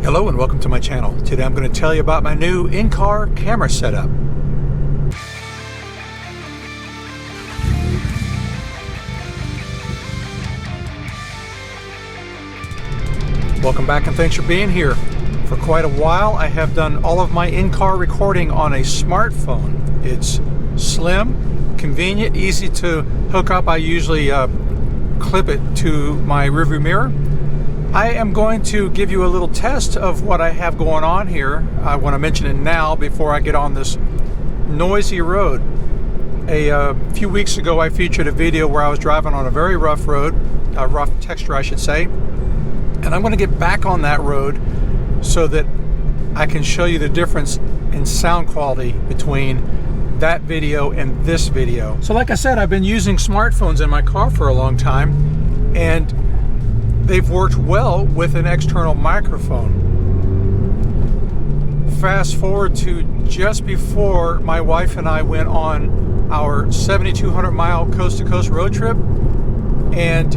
Hello and welcome to my channel. Today I'm going to tell you about my new in-car camera setup. Welcome back and thanks for being here. For quite a while I have done all of my in-car recording on a smartphone. It's slim, convenient, easy to hook up. I usually clip it to my rearview mirror. I am going to give you a little test of what I have going on here. I want to mention it now before I get on this noisy road. A few weeks ago I featured a video where I was driving on a very rough road, a rough texture I should say, and I'm going to get back on that road so that I can show you the difference in sound quality between that video and this video. So like I said, I've been using smartphones in my car for a long time, and they've worked well with an external microphone. Fast forward to just before my wife and I went on our 7,200 mile coast-to-coast road trip, and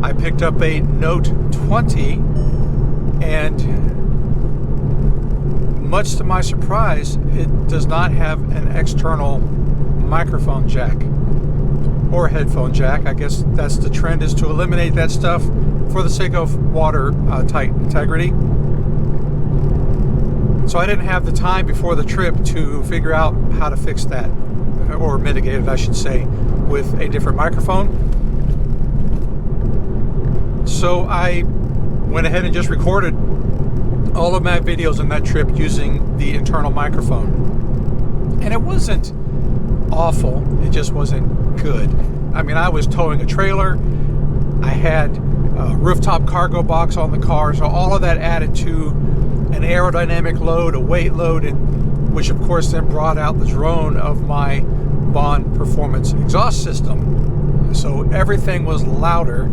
I picked up a Note 20, and much to my surprise, it does not have an external microphone jack or headphone jack. I guess that's the trend, is to eliminate that stuff for the sake of watertight integrity. So I didn't have the time before the trip to figure out how to fix that, or mitigate it I should say, with a different microphone. So I went ahead and just recorded all of my videos on that trip using the internal microphone. And it wasn't awful, it just wasn't good. I mean, I was towing a trailer, I had a rooftop cargo box on the car, so all of that added to an aerodynamic load, a weight load, and which of course then brought out the drone of my Bond Performance exhaust system. So everything was louder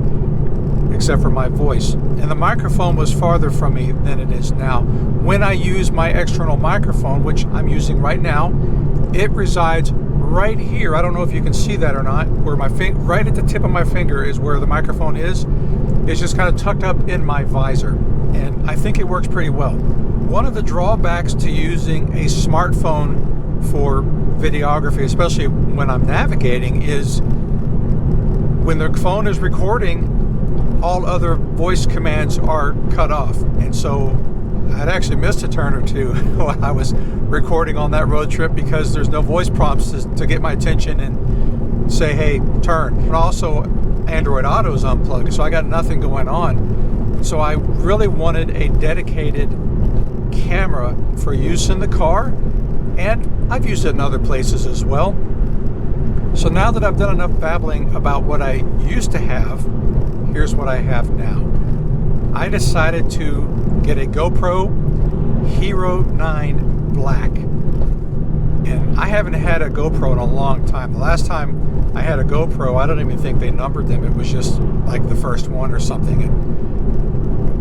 except for my voice, and the microphone was farther from me than it is now. When I use my external microphone, which I'm using right now, it resides right here. I don't know if you can see that or not, where my right at the tip of my finger is where the microphone is. It's just kind of tucked up in my visor, and I think it works pretty well. One of the drawbacks to using a smartphone for videography, especially when I'm navigating, is when the phone is recording, all other voice commands are cut off. And so I'd actually missed a turn or two while I was recording on that road trip because there's no voice prompts to get my attention and say, hey, turn. And also Android Auto is unplugged, so I got nothing going on. So I really wanted a dedicated camera for use in the car, and I've used it in other places as well. So now that I've done enough babbling about what I used to have, here's what I have now. I decided to get a GoPro Hero 9 Black. And I haven't had a GoPro in a long time. The last time I had a GoPro, I don't even think they numbered them. It was just like the first one or something. It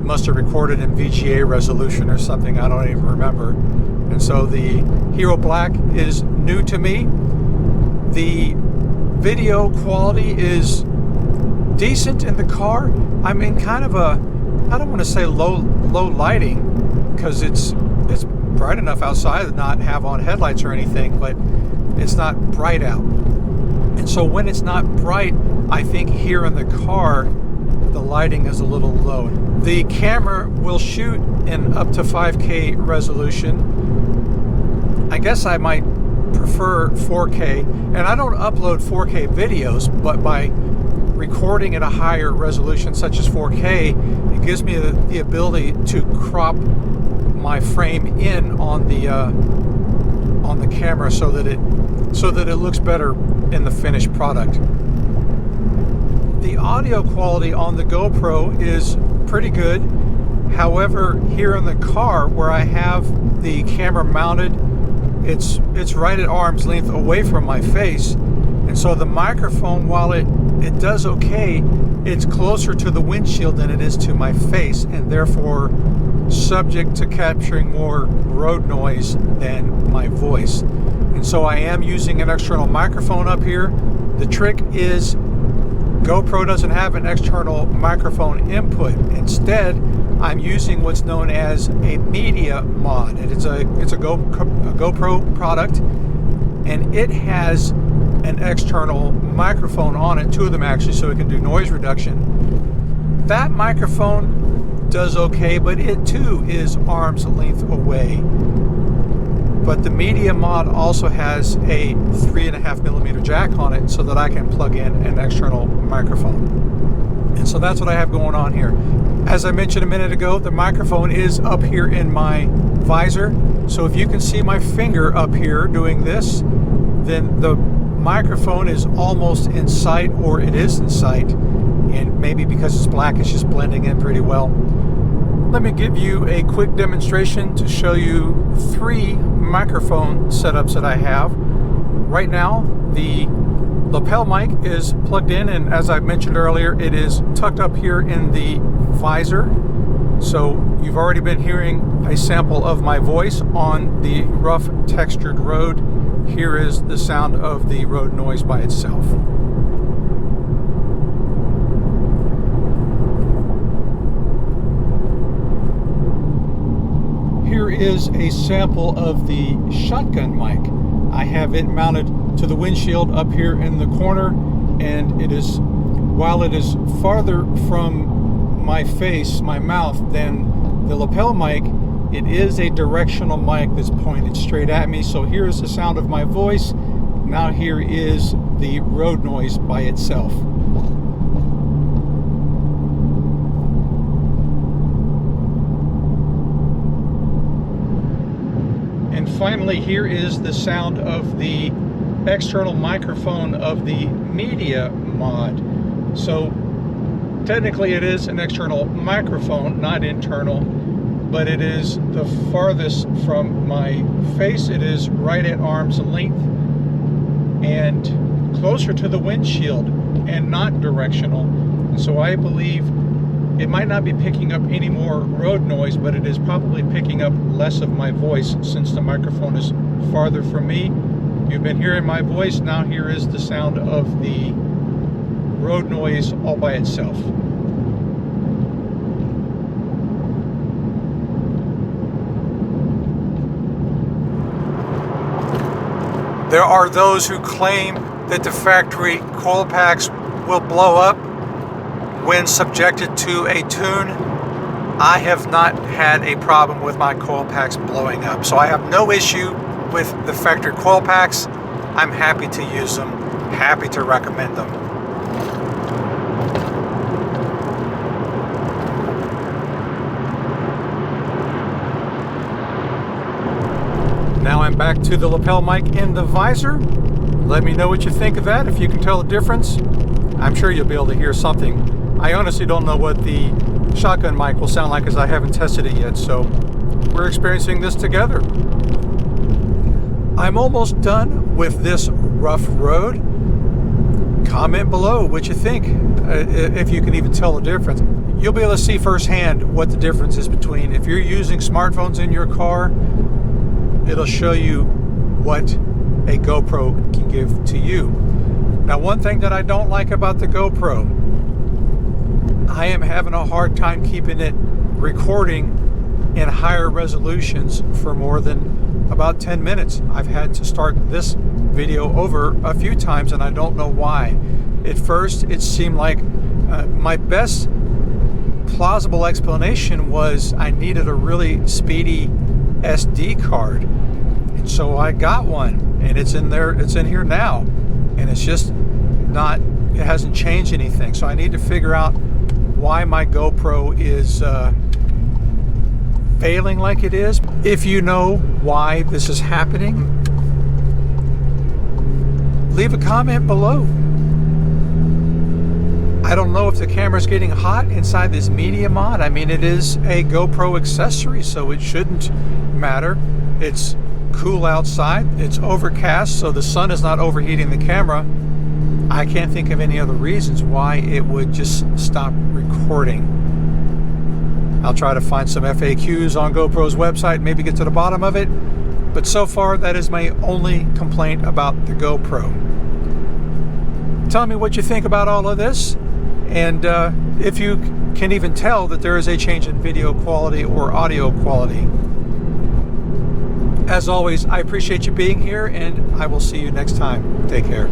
must have recorded in VGA resolution or something. I don't even remember. And so the Hero Black is new to me. The video quality is decent in the car. I'm in kind of a, I don't want to say low lighting, because it's bright enough outside to not have on headlights or anything, but it's not bright out. And so when it's not bright, I think here in the car the lighting is a little low. The camera will shoot in up to 5K resolution. I guess I might prefer 4K, and I don't upload 4K videos, but by recording at a higher resolution such as 4K, it gives me the ability to crop my frame in on the camera so that it looks better in the finished product. The audio quality on the GoPro is pretty good. However, here in the car where I have the camera mounted, it's right at arm's length away from my face, and so the microphone, while it does okay, it's closer to the windshield than it is to my face, and therefore subject to capturing more road noise than my voice. And so I am using an external microphone up here. The trick is GoPro doesn't have an external microphone input. Instead, I'm using what's known as a media mod, and it's a GoPro product, and it has an external microphone on it, 2 of them actually, so it can do noise reduction. That microphone does okay, but it too is arm's length away. But the media mod also has a 3.5mm jack on it so that I can plug in an external microphone. And so that's what I have going on here. As I mentioned a minute ago, the microphone is up here in my visor. So if you can see my finger up here doing this, then the microphone is almost in sight, or it is in sight. And maybe because it's black, it's just blending in pretty well. Let me give you a quick demonstration to show you 3 microphone setups that I have. Right now, the lapel mic is plugged in, and as I mentioned earlier, it is tucked up here in the visor. So you've already been hearing a sample of my voice on the rough textured road. Here is the sound of the road noise by itself. Here is a sample of the shotgun mic. I have it mounted to the windshield up here in the corner, and it is, while it is farther from my face, my mouth, than the lapel mic, it is a directional mic that's pointed straight at me. So here is the sound of my voice. Now here is the road noise by itself. And finally, here is the sound of the external microphone of the media mod. So technically it is an external microphone, not internal, but it is the farthest from my face. It is right at arm's length and closer to the windshield and not directional. And so I believe it might not be picking up any more road noise, but it is probably picking up less of my voice since the microphone is farther from me. You've been hearing my voice. Now here is the sound of the road noise all by itself. There are those who claim that the factory coil packs will blow up when subjected to a tune. I have not had a problem with my coil packs blowing up, so I have no issue with the factory coil packs. I'm happy to use them, happy to recommend them. Now I'm back to the lapel mic in the visor. Let me know what you think of that, if you can tell the difference. I'm sure you'll be able to hear something. I honestly don't know what the shotgun mic will sound like, as I haven't tested it yet, so we're experiencing this together. I'm almost done with this rough road. Comment below what you think, if you can even tell the difference. You'll be able to see firsthand what the difference is between, if you're using smartphones in your car, it'll show you what a GoPro can give to you. Now, one thing that I don't like about the GoPro, I am having a hard time keeping it recording in higher resolutions for more than about 10 minutes. I've had to start this video over a few times, and I don't know why. At first, it seemed like my best plausible explanation was I needed a really speedy SD card. And so I got one, and it's in there, it's in here now, and it's just not, it hasn't changed anything. So I need to figure out why my GoPro is failing like it is. If you know why this is happening, leave a comment below. I don't know if the camera's getting hot inside this media mod. I mean, it is a GoPro accessory, so it shouldn't matter. It's cool outside, it's overcast, so the sun is not overheating the camera. I can't think of any other reasons why it would just stop recording. I'll try to find some FAQs on GoPro's website, maybe get to the bottom of it, but so far that is my only complaint about the GoPro. Tell me what you think about all of this, and if you can even tell that there is a change in video quality or audio quality. As always, I appreciate you being here, and I will see you next time. Take care.